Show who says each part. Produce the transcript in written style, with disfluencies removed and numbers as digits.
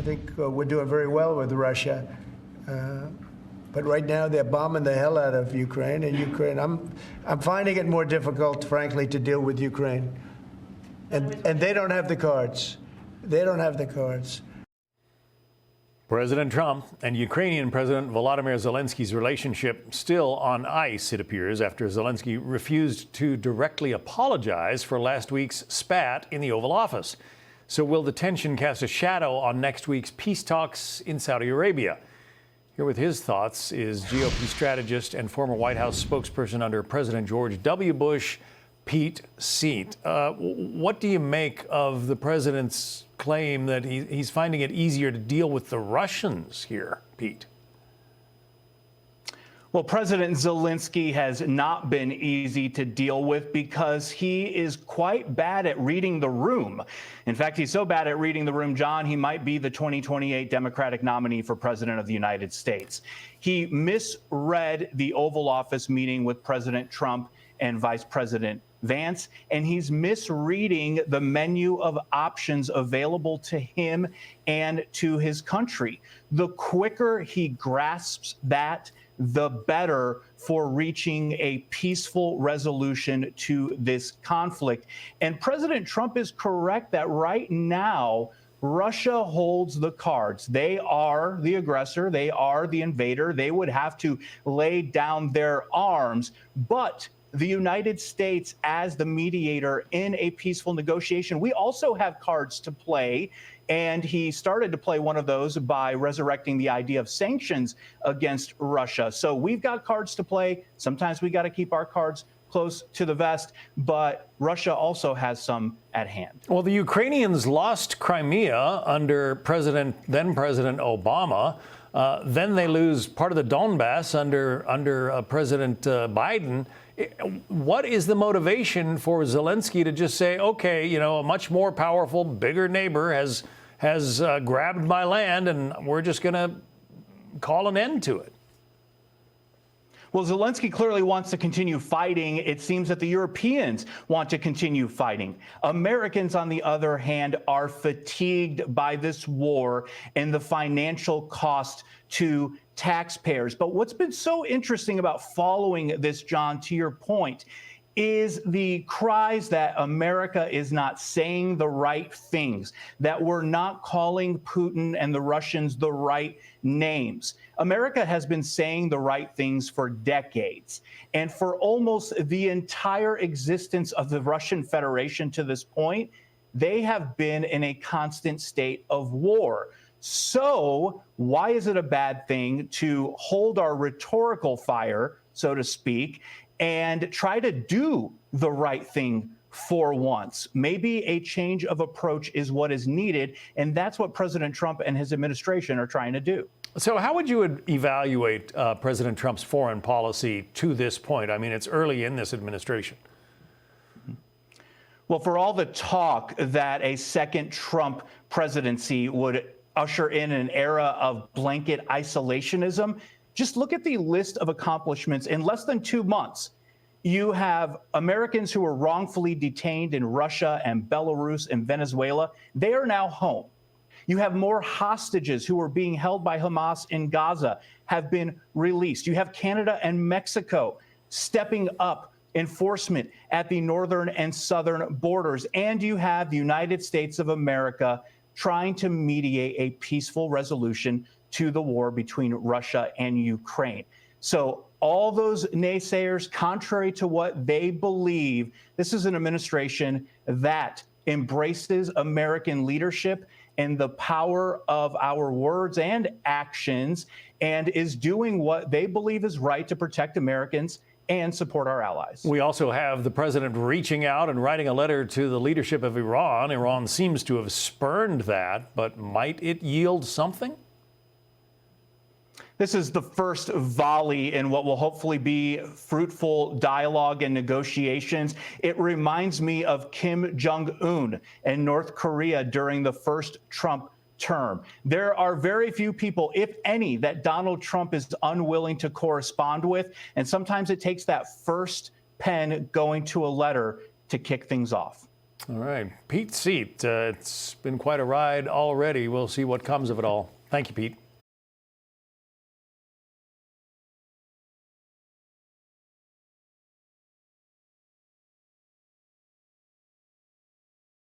Speaker 1: think we're doing very well with Russia. But right now they're bombing the hell out of Ukraine, and I'm finding it more difficult, frankly, to deal with Ukraine. And they don't have the cards. They don't have the cards.
Speaker 2: President Trump and Ukrainian President Volodymyr Zelensky's relationship still on ice, it appears, after Zelensky refused to directly apologize for last week's spat in the Oval Office. So will the tension cast a shadow on next week's peace talks in Saudi Arabia? Here with his thoughts is GOP strategist and former White House spokesperson under President George W. Bush, Pete Seat. What do you make of the president's claim that he's finding it easier to deal with the Russians here, Pete?
Speaker 3: Well, President Zelensky has not been easy to deal with because he is quite bad at reading the room. In fact, he's so bad at reading the room, John, he might be the 2028 Democratic nominee for President of the United States. He misread the Oval Office meeting with President Trump and Vice President Vance, and he's misreading the menu of options available to him and to his country. The quicker he grasps that, the better for reaching a peaceful resolution to this conflict. And President Trump is correct that right now, Russia holds the cards. They are the aggressor. They are the invader. They would have to lay down their arms. But the United States, as the mediator in a peaceful negotiation, we also have cards to play. And he started to play one of those by resurrecting the idea of sanctions against Russia. So we've got cards to play. Sometimes we got to keep our cards close to the vest, but Russia also has some at hand.
Speaker 2: Well, the Ukrainians lost Crimea under then President Obama. Then they lose part of the Donbass under President Biden. What is the motivation for Zelensky to just say, okay, you know, a much more powerful, bigger neighbor has grabbed my land, and we're just going to call an end to it?
Speaker 3: Well, Zelensky clearly wants to continue fighting. It seems that the Europeans want to continue fighting. Americans, on the other hand, are fatigued by this war and the financial cost to taxpayers. But what's been so interesting about following this, John, to your point, is the cries that America is not saying the right things, that we're not calling Putin and the Russians the right names. America has been saying the right things for decades. And for almost the entire existence of the Russian Federation to this point, they have been in a constant state of war. So why is it a bad thing to hold our rhetorical fire, so to speak, and try to do the right thing for once? Maybe a change of approach is what is needed, and that's what President Trump and his administration are trying to do.
Speaker 2: So how would you evaluate President Trump's foreign policy to this point? I mean, it's early in this administration.
Speaker 3: Well, for all the talk that a second Trump presidency would usher in an era of blanket isolationism, just look at the list of accomplishments in less than 2 months. You have Americans who were wrongfully detained in Russia and Belarus and Venezuela. They are now home. You have more hostages who are being held by Hamas in Gaza have been released. You have Canada and Mexico stepping up enforcement at the northern and southern borders. And you have the United States of America trying to mediate a peaceful resolution to the war between Russia and Ukraine. So all those naysayers, contrary to what they believe, this is an administration that embraces American leadership and the power of our words and actions, and is doing what they believe is right to protect Americans and support our allies.
Speaker 2: We also have the president reaching out and writing a letter to the leadership of Iran. Iran seems to have spurned that, but might it yield something?
Speaker 3: This is the first volley in what will hopefully be fruitful dialogue and negotiations. It reminds me of Kim Jong-un and North Korea during the first Trump term. There are very few people, if any, that Donald Trump is unwilling to correspond with. And sometimes it takes that first pen going to a letter to kick things off.
Speaker 2: All right. Pete's seat. It's been quite a ride already. We'll see what comes of it all. Thank you, Pete.